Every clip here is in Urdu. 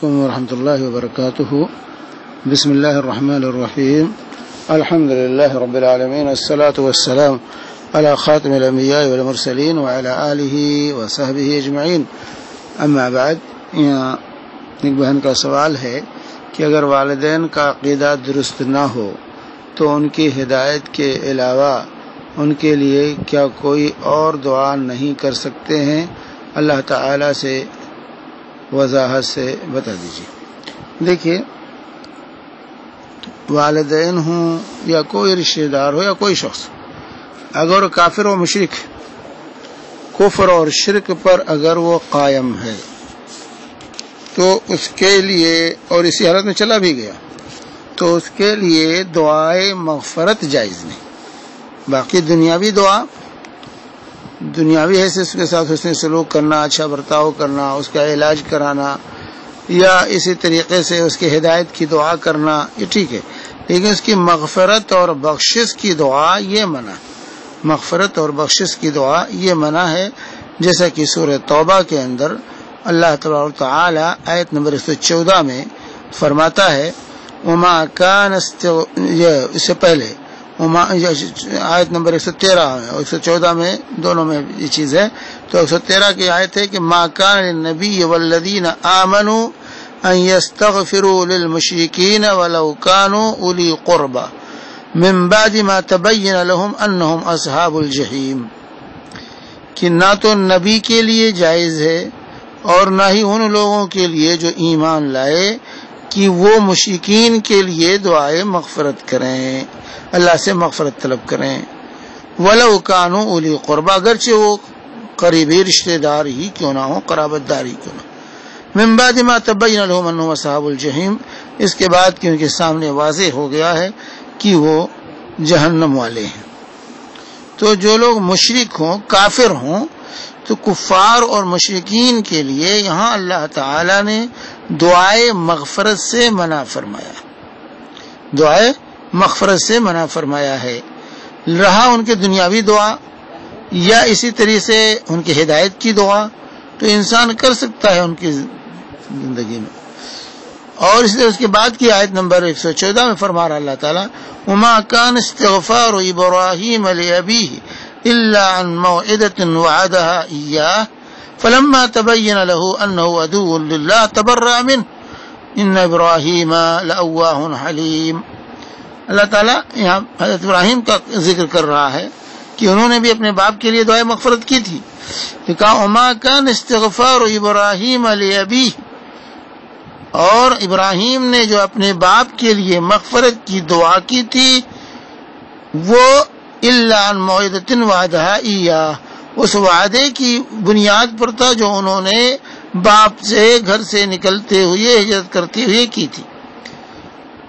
علیکم ورحمۃ اللہ وبرکاتہ۔ بسم اللہ الرحمن الرحیم، الحمد للہ رب العالمین، والصلاة والسلام علی خاتم الانبیاء والمرسلین وعلی آلہ وصحبہ اجمعین، اما بعد۔ یہاں ایک بہن کا سوال ہے کہ اگر والدین کا عقیدہ درست نہ ہو تو ان کی ہدایت کے علاوہ ان کے لیے کیا کوئی اور دعا نہیں کر سکتے ہیں؟ اللہ تعالی سے وضاحت سے بتا دیجیے۔ دیکھیے، والدین ہوں یا کوئی رشتہ دار ہو یا کوئی شخص، اگر کافر و مشرک، کفر اور شرک پر اگر وہ قائم ہے تو اس کے لیے، اور اسی حالت میں چلا بھی گیا، تو اس کے لیے دعائے مغفرت جائز نہیں۔ باقی دنیاوی دعا، دنیاوی ہے اس کے ساتھ حسن سلوک کرنا، اچھا برتاؤ کرنا، اس کا علاج کرانا، یا اسی طریقے سے اس کی ہدایت کی دعا کرنا، یہ ٹھیک ہے، لیکن اس کی مغفرت اور بخشش کی دعا یہ منع، مغفرت اور بخشش کی دعا یہ منع ہے، جیسا کہ سورہ توبہ کے اندر اللہ تبارک و تعالی آیت نمبر 114 میں فرماتا ہے، وما کان اس سے پہلے آیت نمبر 113 اور 114 میں دونوں میں یہ چیز ہے، تو 113 کی آیت ہے کہ ما کان للنبی والذین آمنوا ان یستغفروا للمشرکین ولو کانوا اولی قربى من بعد ما تبین لهم انہم اصحاب الجحیم، کہ نہ تو نبی کے لیے جائز ہے اور نہ ہی ان لوگوں کے لیے جو ایمان لائے کہ وہ مشرکین کے لیے دعائے مغفرت کریں، اللہ سے مغفرت طلب کریں، ولو کانوا اولی قربى، اگرچہ وہ قریبی رشتہ دار ہی کیوں نہ ہو، قرابت دار ہی کیوں نہ ہو، من بعد ما تبین لهم انہم اصحاب الجحیم، اس کے بعد کہ ان کے سامنے واضح ہو گیا ہے کہ وہ جہنم والے ہیں۔ تو جو لوگ مشرک ہوں، کافر ہوں، تو کفار اور مشرکین کے لیے یہاں اللہ تعالی نے دعائے مغفرت سے منع فرمایا، دعائے مغفرت سے منع فرمایا ہے۔ رہا ان کے دنیاوی دعا یا اسی طریقے سے ان کی ہدایت کی دعا تو انسان کر سکتا ہے ان کی زندگی میں، اور اس لیے اس کے بعد کی آیت نمبر 114 میں فرما رہا اللہ تعالیٰ، وما كان استغفار ابراہیم لابیہ الا عن موعدۃ وعدها ایاہ فلما تبین له انه عدو للہ تبرأ منہ ان ابراہیم لأواہ حلیم۔ اللہ تعالیٰ یہاں حضرت ابراہیم کا ذکر کر رہا ہے کہ انہوں نے بھی اپنے باپ کے لیے دعائے مغفرت کی تھی، کہ کہا وما كان استغفار ابراہیم لابیہ، اور ابراہیم نے جو اپنے باپ کے لیے مغفرت کی دعا کی تھی وہ الا عن موعدۃ وعدها ایاہ، اس وعدے کی بنیاد پر تھا جو انہوں نے باپ سے گھر سے نکلتے ہوئے ہجرت کرتے ہوئے کی تھی،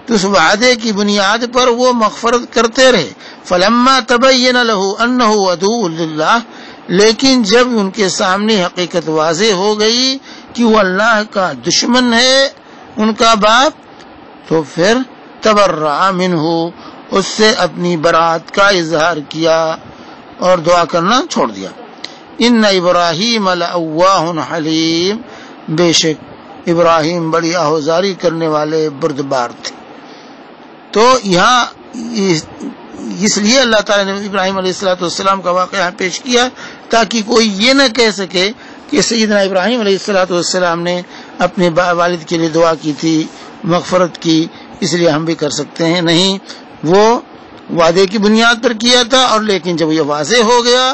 تو اس وعدے کی بنیاد پر وہ مغفرت کرتے رہے۔ فلما تبین له انه عدو للہ، لیکن جب ان کے سامنے حقیقت واضح ہو گئی کہ وہ اللہ کا دشمن ہے ان کا باپ، تو پھر تبرأ منہ، اس سے اپنی برات کا اظہار کیا اور دعا کرنا چھوڑ دیا۔ ان ابراہیم لأواہ حلیم، بے شک ابراہیم بڑی آہوزاری کرنے والے بردبار تھے۔ تو یہاں اس لیے اللہ تعالیٰ نے ابراہیم علیہ السلام کا واقعہ پیش کیا تاکہ کوئی یہ نہ کہہ سکے کہ سیدنا ابراہیم علیہ السلام نے اپنے والد کے لیے دعا کی تھی، مغفرت کی، اس لیے ہم بھی کر سکتے ہیں۔ نہیں، وہ وعدے کی بنیاد پر کیا تھا، اور لیکن جب یہ واضح ہو گیا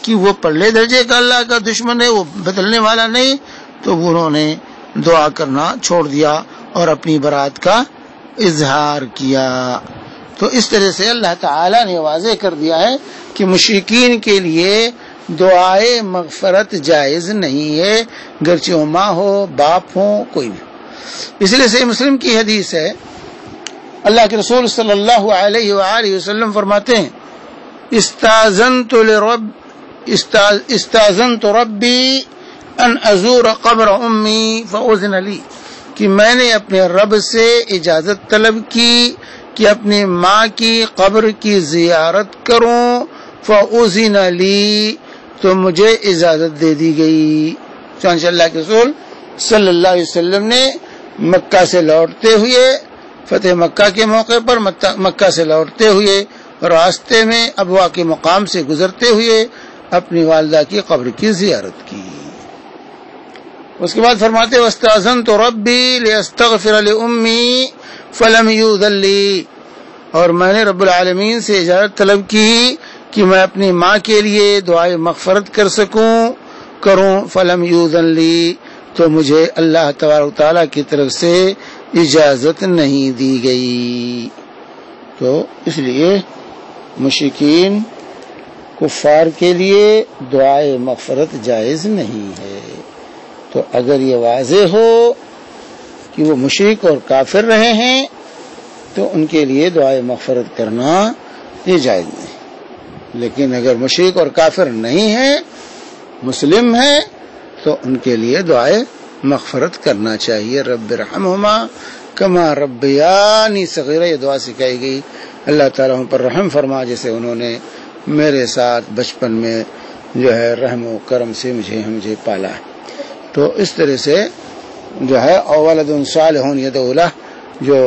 کہ وہ پرلے درجے کا اللہ کا دشمن ہے، وہ بدلنے والا نہیں، تو انہوں نے دعا کرنا چھوڑ دیا اور اپنی برات کا اظہار کیا۔ تو اس طرح سے اللہ تعالی نے واضح کر دیا ہے کہ مشرکین کے لیے دعائے مغفرت جائز نہیں ہے، گرچہ ماں ہو، باپ ہو، کوئی بھی۔ اس لیے سے مسلم کی حدیث ہے، اللہ کے رسول صلی اللہ علیہ وآلہ وسلم فرماتے ہیں، استاذنت ربی ان ازور قبر امی فاذن لی، کہ میں نے اپنے رب سے اجازت طلب کی کہ اپنی ماں کی قبر کی زیارت کروں، فاذن لی، تو مجھے اجازت دے دی گئی۔ چنانچہ اللہ کے رسول صلی اللہ علیہ وسلم نے مکہ سے لوٹتے ہوئے، فتح مکہ کے موقع پر مکہ سے لوٹتے ہوئے راستے میں ابوا کے مقام سے گزرتے ہوئے اپنی والدہ کی قبر کی زیارت کی۔ اس کے بعد فرماتے واستأذنت ربی لیستغفر لأمی فلم یؤذن لی، اور میں نے رب العالمین سے اجازت طلب کی کہ میں اپنی ماں کے لیے دعائے مغفرت کروں، فلم یؤذن لی، تو مجھے اللہ تبارک و تعالیٰ کی طرف سے اجازت نہیں دی گئی۔ تو اس لیے مشرکین کفار کے لیے دعائے مغفرت جائز نہیں ہے۔ تو اگر یہ واضح ہو کہ وہ مشرک اور کافر رہے ہیں تو ان کے لیے دعائے مغفرت کرنا یہ جائز نہیں، لیکن اگر مشرک اور کافر نہیں ہے، مسلم ہے، تو ان کے لیے دعائے مغفرت کرنا چاہیے۔ رب ارحمہما کما ربیانی صغیرہ، یہ دعا سکھائی گئی، اللہ تعالیٰ ان پر رحم فرما جیسے انہوں نے میرے ساتھ بچپن میں جو ہے رحم و کرم سے مجھے پالا ہے۔ تو اس طرح سے جو ہے اولد صالح یدعو لہ، جو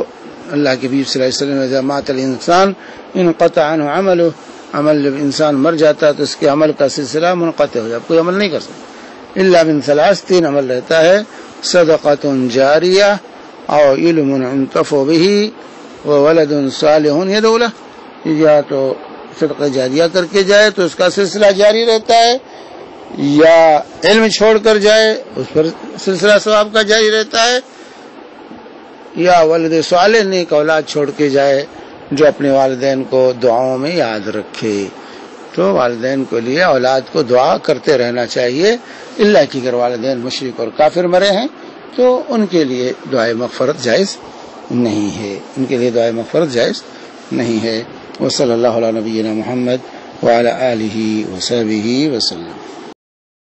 اللہ کے نبی صلی اللہ علیہ وسلم اذا مات الانسان انقطع عنہ عملہ، عمل جب انسان مر جاتا ہے تو اس کے عمل کا سلسلہ منقطع ہو جاتا، کوئی عمل نہیں کر سکتا، الا من ثلاث، تین عمل رہتا ہے، صدقۃ جاریہ او علم ينتفع به وولد صالح یدعو لہ، یا تو صدقہ جاریہ کر کے جائے تو اس کا سلسلہ جاری رہتا ہے، یا علم چھوڑ کر جائے اس پر سلسلہ ثواب کا جاری رہتا ہے، یا ولد صالح نیک اولاد چھوڑ کے جائے جو اپنے والدین کو دعاؤں میں یاد رکھے۔ تو والدین کے لیے اولاد کو دعا کرتے رہنا چاہیے، اللہ کہ اگر والدین مشرک اور کافر مرے ہیں تو ان کے لیے دعائے مغفرت جائز نہیں ہے، ان کے لیے دعائے مغفرت جائز نہیں ہے۔ وصلی اللہ علی نبینا محمد وعلی آلہ وصحبہ وسلم۔